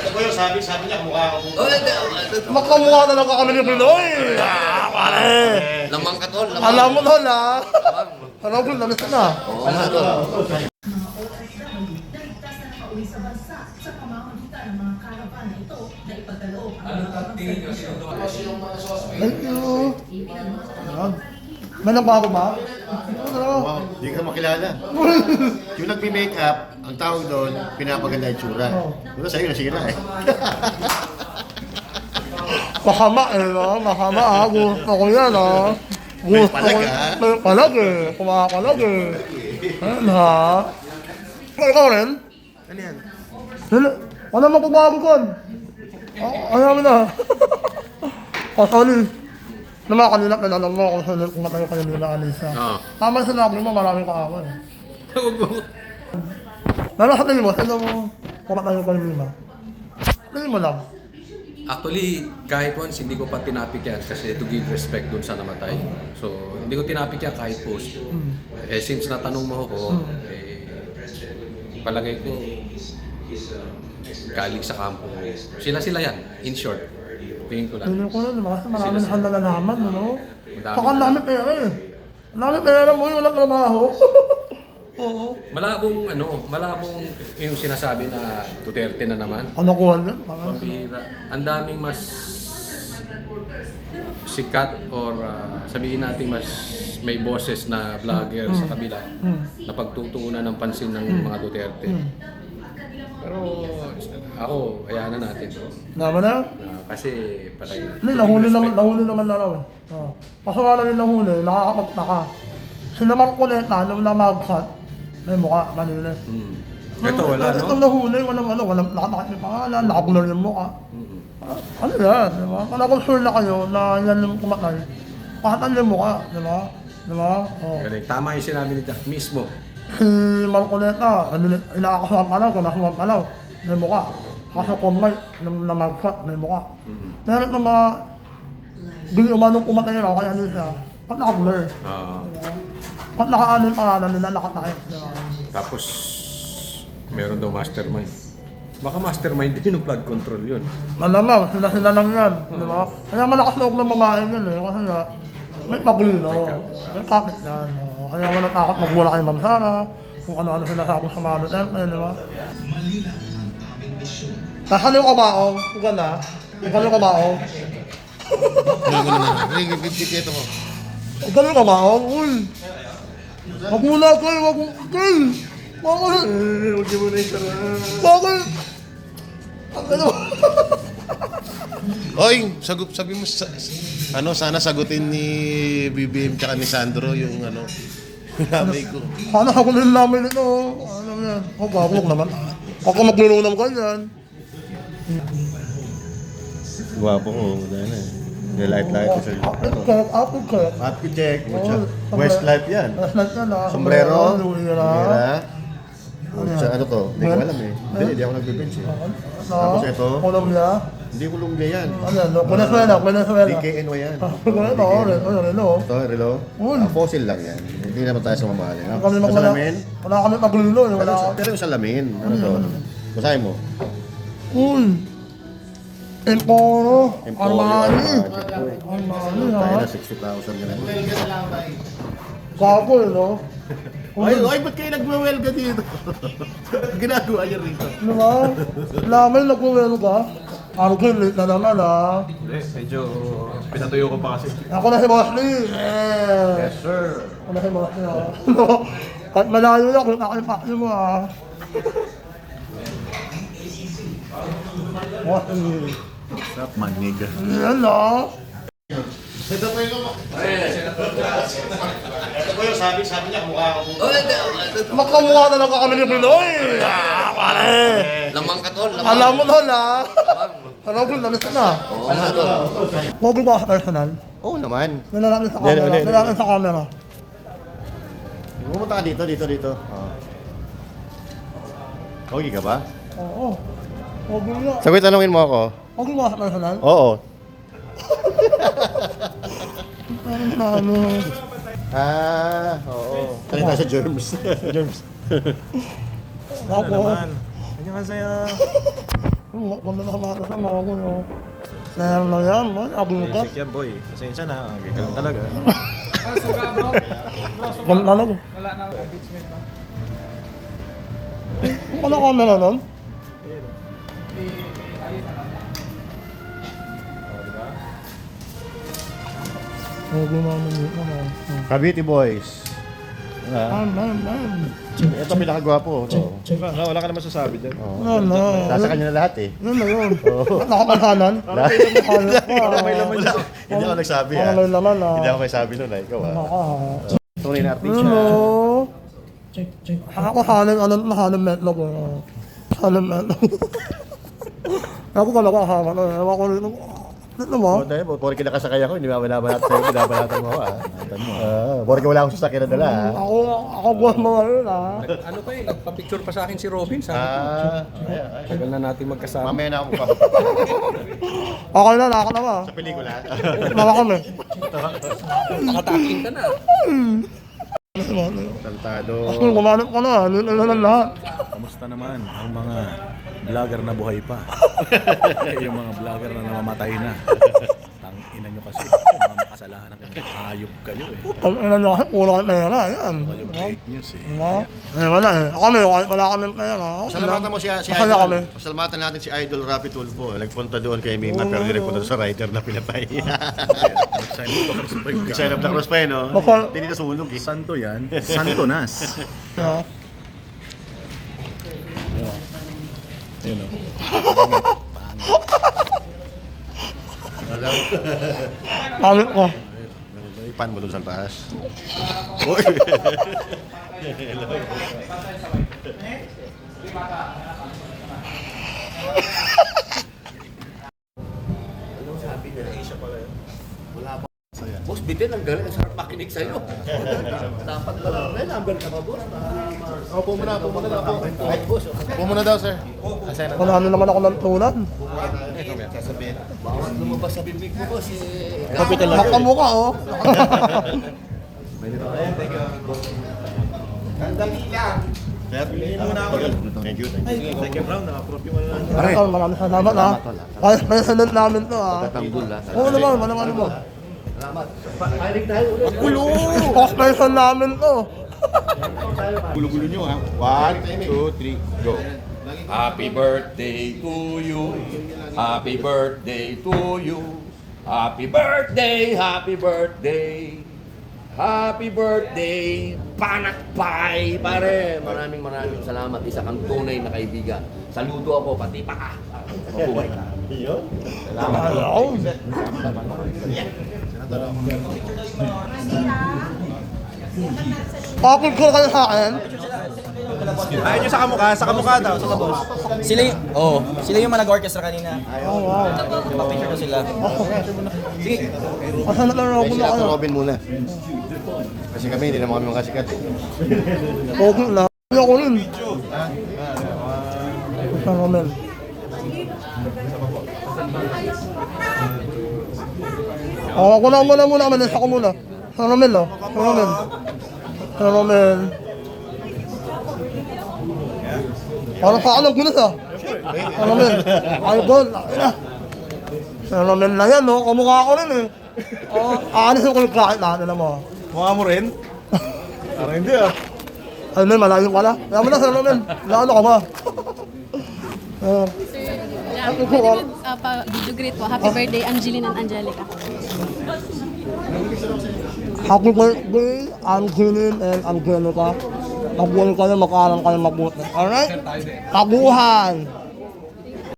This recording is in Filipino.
Ito po yung sabi niya, mukha ako po. Makamukha talaga kami ni Pinoy! Pare! Lamang ka tol, lamang. Alam mo tol ha? Alam ko, lamis na. Oo nga tol. Naligtas na nakauwi sa bansa sa pamamagitan ng mga karavan na ito na ipagkaloob ang mga Thank you. May nagbago ba? Wow, hindi ka makilala. Yung nagme-makeup, ang tawag doon, pinapaganda yung tsura. Pero sa'yo, nasira eh. Mahama eh, no? Mahama ha. Gusto ko yan ha. May Gusto palag, ko. ha? May palag eh. Kumakapalag eh. Ayan ha. Ikaw rin? Ano yan? Wala magbabago kon. Ayaw mo na. Kasali. Naman kanina pinanong mo kung saan kung matayo kayo nila Alisa. Oo. Tama sinabi mo, maraming kaawan. Pero sa tingin mo, sino mo kumatayo kayo nila? Tingin mo lang. Actually, kahit once, hindi ko pa tinapik yan kasi to give respect dun sa namatay. So, hindi ko tinapik yan kahit post. Eh, since natanong mo ako, palagay ko, galing sa kampo. Sila yan, in short. Tingin ko lang. Tingin ko lang, kasi maraming saan nalalaman, no? Madami. Saka ang dami pera eh. Ang dami pera mo, walang trabaho. Oo. Malabong yung sinasabi na Duterte na naman. Ano ko yan? Pambira. Ang daming mas sikat or sabihin natin mas may boses na vlogger sa kabila na pagtutuunan ng pansin ng mga Duterte. Pero ako, hayaan na natin. Naman na? Kasi palagi. Hindi, nahuli naman na raw eh. Kaso nga lang yung nahuli, nakakapagtaka. Sila Marcoleta, nung namagkat, may mukha, kanina. Ito wala, no? Itong nahuli, walang nakakakit yung pangalan, nakablur yung mukha. Ano yan, di ba? Kung sure na kayo na yan yung kumatay, pakatan yung mukha, di ba? Di ba? Oh. Galing. Tama yung sinabi ni Jack mismo. Si Marcoleta, inaakasuhan pa lang, kung nasuhan pa lang, may mukha. Kaso kung may namagkat, may mukha. Meron ng mga hindi umanong kumatay raw, kaya ano siya, pag nakablur. Pag naka-ano yung pangalan nila, nakatayo. Tapos, meron daw mastermind. Baka mastermind din yung flood control yun. Malamang, sila lang yan, di ba? Kaya malakas loob ng babae yun eh, kasi nga, may paglino, may kapit yan. Kaya wala takot magbula kay Ma'am Sara, kung ano-ano sinasabi sa mga Duterte, di ba? Nasaan yung kabaong? Huwag na. Nasaan yung kabaong? Ito ko. Huwag yung kabaong? Uy! Magmula kayo, magmula! Bakit? Huwag mo na yung sarap. Bakit? Ano? Oy, sabi mo sana sagutin ni BBM tsaka ni Sandro yung lamay ko. Paano ako nilamin ito? Ano yan? Huwag naman. Ako maglulong ng ganyan. Gwapo ko, wala na. Light-light sa Apple curve. Happy check. Oo, Westlife yan. Westlife yan ah. Sombrero. Lumira. Sa ano to? Hindi ko alam eh. Hindi ako nagbe-bench eh. Tapos ito? Colombia. Hindi Colombia yan. Ano yan? Venezuela. DKNY yan. Relo. Ito, relo. Uy. Fossil lang yan. Hindi naman tayo sa mamahal. Salamin? Wala kami maglilo. Pero yung salamin, ano to? Basahin mo. Uy. Emporo. Armani. Armani ha. Tayo na 60,000 na lang. Gago eh no? Ay, ba't kayo nagwe-welga dito? Ginagawa niya rito. Ano ba? Lamay nagwawelo ka? Argel, late na naman ah. Hindi, medyo pinatuyo ko pa kasi. Ako na si Mosley. Yes, sir. Ako na si Mosley ah. Kahit malayo na, kung nakalipakin mo ah. Mosley. Stop, magnig. Yan ah. Ito po yung sabi niya, mukha ako po. Makamukha talaga kami ni Pinoy. Pare. Lamang ka tol, lamang. Alam mo tol ah. Alam ko, lamis na. Oo nga tol. Huwag ba sa personal? Oo naman. Nilalaki sa camera. Nilalaki sa camera. Pumunta ka dito. Okay ka ba? Oo. Huwag mo nga. Sabi, tanongin mo ako. Huwag mo sa personal? Oo. Ano? Oo. Ano tayo sa germs? Germs. Ako. Annyeonghaseyo. Kung nakamata sa mga ko, no. Sayang na yan, man. Abing ka. Music yan, boy. Pasensya na. Ang gagaling talaga. Ganun talaga. Ano ka na nun? Cavite Boys. Ito pinakagwapo. Wala ka naman sasabi dyan. Nasa kanya na lahat eh. Ano na yun? Nakapanhanan? Hindi ako nagsabi ah. Ano naman ah. Hindi ako may sabi nun ah. Ikaw ah. Naka. Tunay na artista. Ano? Ako halang metlog ko. Halang metlog. Ako talaga halang. Ewan ko rin. Ano mo? Dahil mo, pori kinakasakay ako, hindi ba binabanat sa'yo, binabanatan mo ako ah. Pori wala akong sasakyan na dala ah. Ako buwan mga yun ah. Ano pa nagpa-picture pa sa akin si Robin. Sabi ko, Ay. tagal na natin magkasama. Mamaya na ako Okay na, naka na ba? sa pelikula. Naka kami. Nakataking ka na. Tantado. Ako gumanap ka na, ano na lahat. Kamusta naman ang mga vlogger na buhay pa? Yung mga vlogger na namamatay na. Tangina nyo kasi. Mga makasalanan ng ayop kayo eh. Ang ina nyo kasi, puro kayo pera, yan. Yung fake news eh. Wala eh. Kami, wala kami pera. Pasalamatan mo si Masaya Idol. kami. Pasalamatan natin si Idol Rapi Tulfo. Nagpunta doon kay Mima pero hindi nagpunta sa rider na pinatay. Sign up na cross pa eh, no? Baka- Hindi na sumunog eh. Santo yan. Santonas. Yeah. Yun o. Pangit ko. May pan mo doon sa taas. Uy! Boss, bitin, ang galing. Ang sarap makinig sa'yo. Dapat pala. May number ka ba, boss? Opo muna daw. Opo muna daw, sir. Wala na naman ako ng tulad. Bawat lumabas sa bibig mo, boss. Makamukha oh. Thank you. Thank you, Brown. Naka-proof yung ano. Maraming salamat ha. Kaya sunod namin to ha. Tatanggol, ha? Oo naman, malaman mo. Cosplation namin to. Gulo-gulo nyo ha. 1, 2, 3, go. Happy birthday to you. Happy birthday to you. Happy birthday, happy birthday. Happy birthday, Panakpay, pare. Maraming salamat. Isa kang tunay na kaibigan. Saludo ako, pati pa ka. Mabuhay ka. Hello. Kapag ko kayo sa akin, Ayaw nyo sa kamukha daw, sa boss. Sila yung mga nag-orchestra kanina. oh wow. Picture ko sila. Sige. Kasama na ako Si na Ato kayo. Robin muna. Kasi kami, hindi naman kami makasikat. Okay na. Hindi ako rin. Sa Romel. Ako na muna. Malis ako muna. Sa Romel oh. Sa Romel. Para sa alam ko na sa. Sa Romel. Idol. Sa Romel na yan no. Kamukha ko rin eh. Aanis ko yung kahit na. Ano mo. Mukha mo rin? Parang hindi ah. Ay, may malayo pala. Kaya mo na sa Romel. Lalo ka ba? Video greet po. Happy birthday, Angeline and Angelica. Happy birthday, Angeline and Angelica. Mabuhay kayo, makalang kayo mabuti. Alright? Kabuhan!